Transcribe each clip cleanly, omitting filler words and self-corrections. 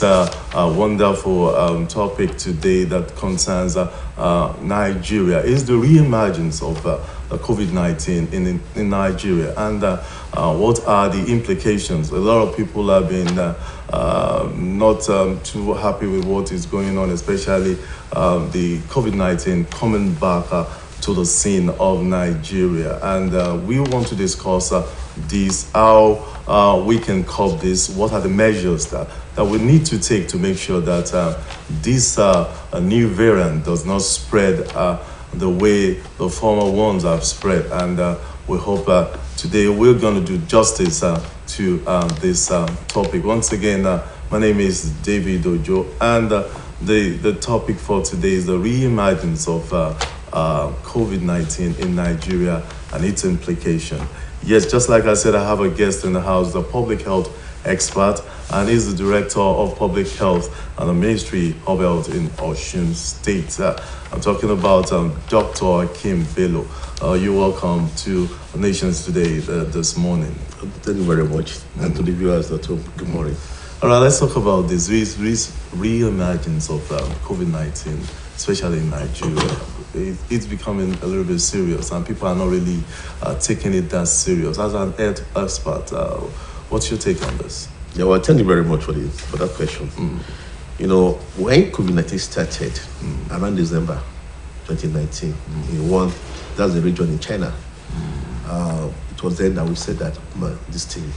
this wonderful topic today that concerns Nigeria. Is the reemergence of the COVID-19 in Nigeria, and what are the implications? A lot of people have been not too happy with what is going on, especially the COVID-19 coming back to the scene of Nigeria. And we want to discuss this, how we can cope this, what are the measures that we need to take to make sure that this new variant does not spread the way the former ones have spread. And we hope today we're going to do justice to this topic. Once again, my name is David Ojo, and the topic for today is the reemergence of COVID-19 in Nigeria and its implication. Yes, just like I said, I have a guest in the house, the public health expert, and he's the director of public health and the Ministry of Health in Osun State. I'm talking about Dr. Kim Bello. You're welcome to Nations Today this morning. Thank you very much. And to the viewers at home, good morning. All right, let's talk about this reemergence of COVID-19, especially in Nigeria. It's becoming a little bit serious, and people are not really taking it that serious. As an health expert, what's your take on this? Yeah, well, thank you very much for that question. You know, when COVID-19 started around December 2019, that's the region in China, it was then that we said that, man, this thing,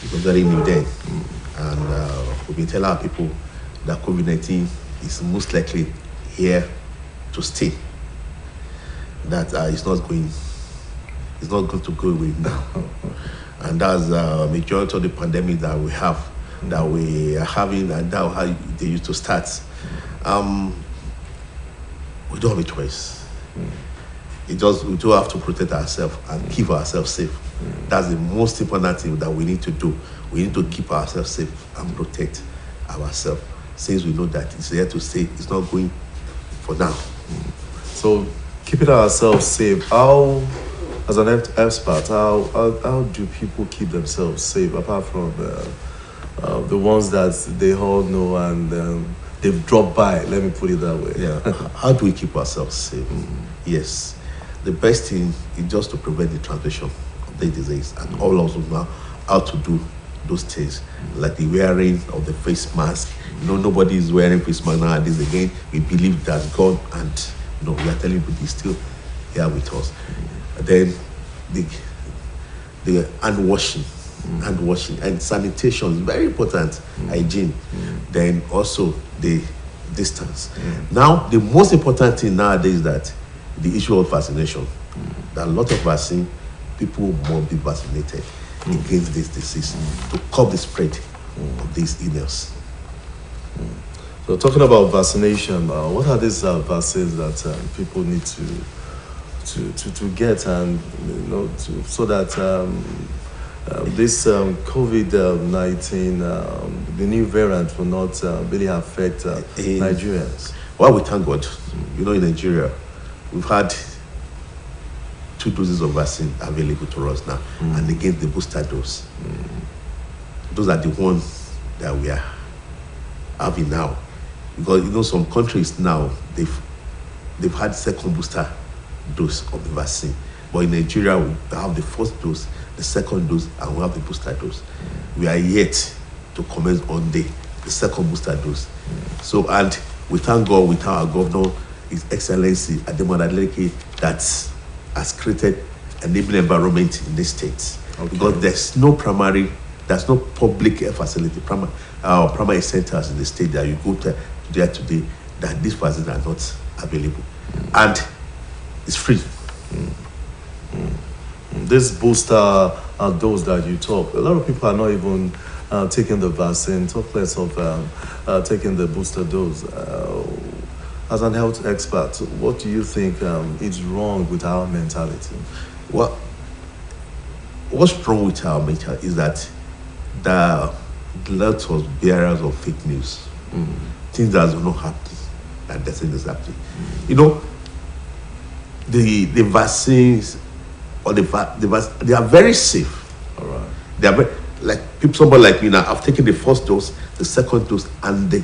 it was very new then. And we've been telling our people that COVID-19 is most likely here to stay. That it's not going to go away now. And that's majority of the pandemic that we have, that we are having, and now how they used to start. We don't have a choice. We do have to protect ourselves and keep ourselves safe. That's the most important thing that we need to do. We need to keep ourselves safe and protect ourselves, since we know that it's here to stay. It's not going for now. So, keeping ourselves safe, how, as an expert, how do people keep themselves safe, apart from the ones that they all know and they've dropped by, let me put it that way? Yeah. How do we keep ourselves safe? Yes. The best thing is just to prevent the transmission of the disease, and all of us know how to do those things, like the wearing of the face mask. You know, nobody is wearing face mask nowadays again. We believe that's gone, and we are telling people it's still here with us. Then the hand washing and sanitation is very important. Hygiene. Then also the distance. Now, the most important thing nowadays is that the issue of vaccination. There are a lot of vaccine. People must be vaccinated against this disease to curb the spread of these illness. So, talking about vaccination, what are these vaccines that people need to get, and so that this COVID-19, the new variant, will not really affect Nigerians? Well, we thank God. In Nigeria, we've had 2 doses of vaccine available to us now, and again the booster dose. Those are the ones that we are having now, because some countries now they've had second booster dose of the vaccine, but in Nigeria we have the first dose, the second dose, and we have the booster dose. We are yet to commence on the second booster dose. So, and we thank God with our governor, His Excellency Ademola Adeleke, that has created an enabling environment in this state. Okay. Because there's no public facility, primary centers in the state that you go to there today that these vaccines are not available, and it's free. This booster dose that you talk, a lot of people are not even taking the vaccine, talk less of taking the booster dose. As an health expert, what do you think is wrong with our mentality? Well, what's wrong with our mentality is that there are lots of bearers of fake news, things that do not happen, and that's exactly. The vaccines or they are very safe. All right. They are like people, somebody like me now, I've taken the first dose, the second dose, and the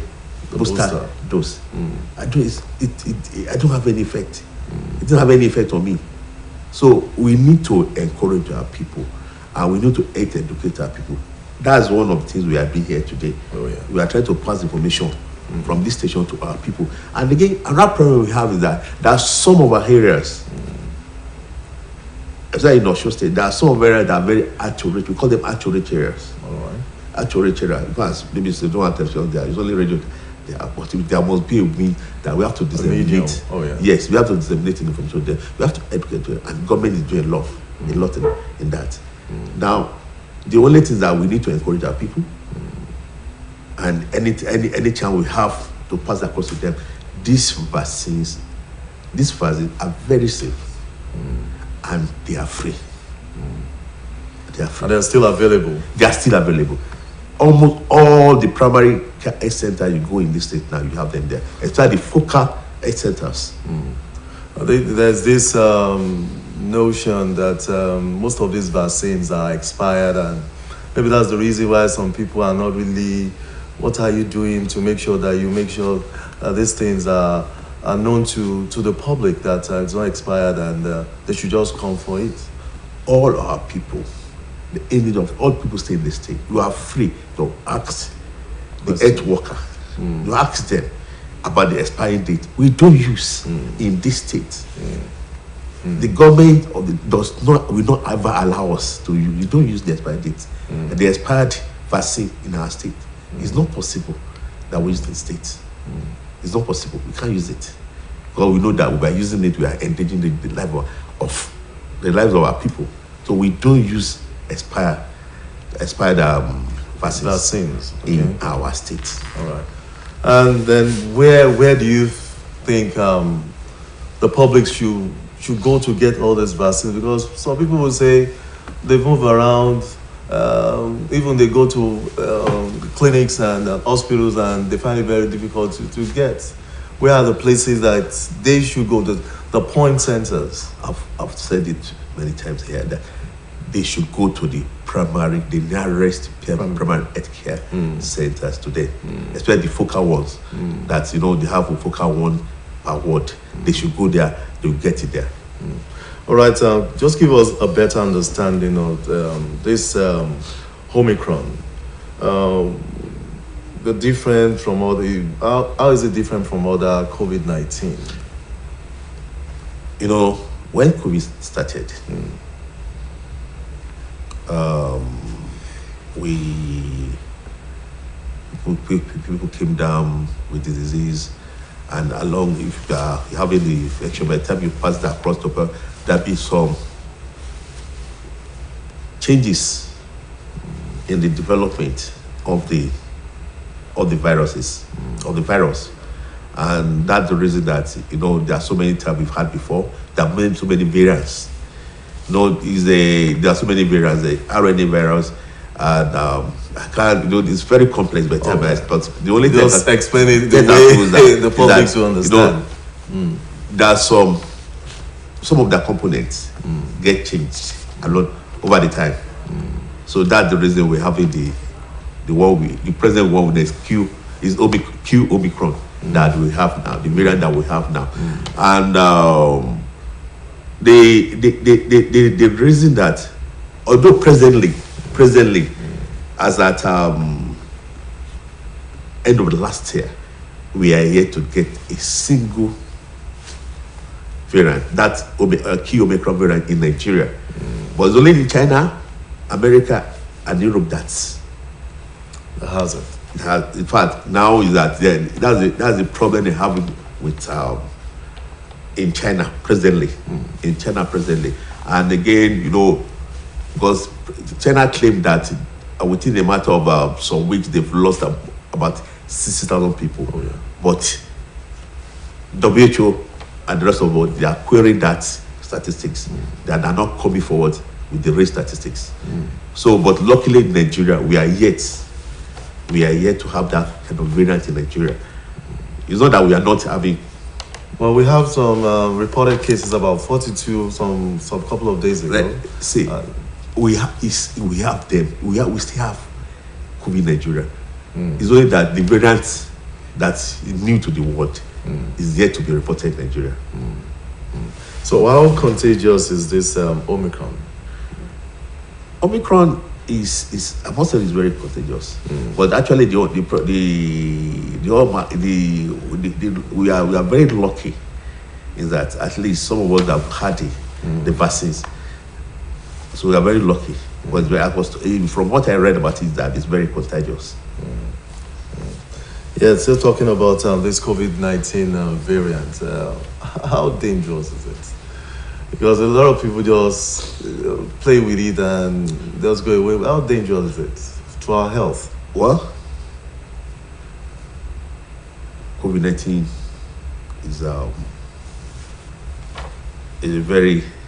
booster dose. I don't have any effect. It doesn't have any effect on me. So we need to encourage our people, and we need to educate our people. That's one of the things we are doing here today. We are trying to pass information from this station to our people. And again, another problem we have is that there are some of our areas, especially in Osho State, there are some of our areas that are very accurate. We call them accurate areas. All right. Accurate areas. Because maybe they don't have television there. It's only radio. But there must be a way that we have to disseminate. Yes, we have to disseminate information there. We have to educate them, and government is doing a lot in that. Now, the only thing that we need to encourage our people, and any chance we have to pass across to them, these vaccines are very safe, and they are free. They are free. And they're still available. They are still available. Almost all the primary care health centers you go in this state now, you have them there. Especially the focal health centers. There's this notion that most of these vaccines are expired, and maybe that's the reason why some people are not really. What are you doing to make sure that these things are known to the public, that it's not expired, and they should just come for it? All our people, the aid of all people stay in the state, you are free to ask the health worker. You ask them about the expiry date. We don't use in this state. The government will not ever allow us to use. We don't use the expiry date. The expired vaccine in our state. It's not possible that we use the state. It's not possible. We can't use it, because we know that by using it, we are endangering the lives of our people. So we don't use expired vaccines in our state. All right. And then where do you think the public should go to get all these vaccines? Because some people will say they move around, even they go to clinics and hospitals, and they find it very difficult to get. Where are the places that they should go, the point centers? I've said it many times here that they should go to the nearest primary health care centers today, especially the focal ones. That they have a focal one per ward. They should go there. They'll get it there. All right. Just give us a better understanding of this Omicron. The different from how is it different from other COVID-19? When COVID started, people came down with the disease, and along, if you have any infection, by the time you pass that across the there'll be some changes in the development of the virus, and that's the reason that there are so many types we've had before. There are so many variants. There are so many variants. The RNA virus, and I can't. It's very complex by time. But the only thing just explain it the way the public will understand. There are some of the components get changed a lot over the time. So that's the reason we're having the present one with Q Omicron that we have now, the variant that we have now, and the reason that, although presently, as at end of the last year, we are yet to get a single variant, that Q Omicron variant in Nigeria. But it's only in China, America, and Europe that's the hazard. In fact, now is that that's the problem they have with in China presently. And again, because China claimed that within a matter of some weeks they've lost about 60,000 people. But WHO and the rest of the world, they are querying that statistics. They are not coming forward with the real statistics. So, but luckily in Nigeria, we are yet to have that kind of variant in Nigeria. It's not that we are not having. Well, we have some reported cases, about 42 some couple of days ago. we have them. We still have COVID Nigeria. It's only that the variant that is new to the world is yet to be reported in Nigeria. So how contagious is this Omicron? Omicron is I must say is very contagious, but actually we are very lucky in that at least some of us have had the vaccines, so we are very lucky. But from what I read about it, that it's very contagious. Yeah, still talking about this COVID-19 variant. How dangerous is it? Because a lot of people just play with it and just go away. How dangerous is it to our health? Well, COVID-19 is a very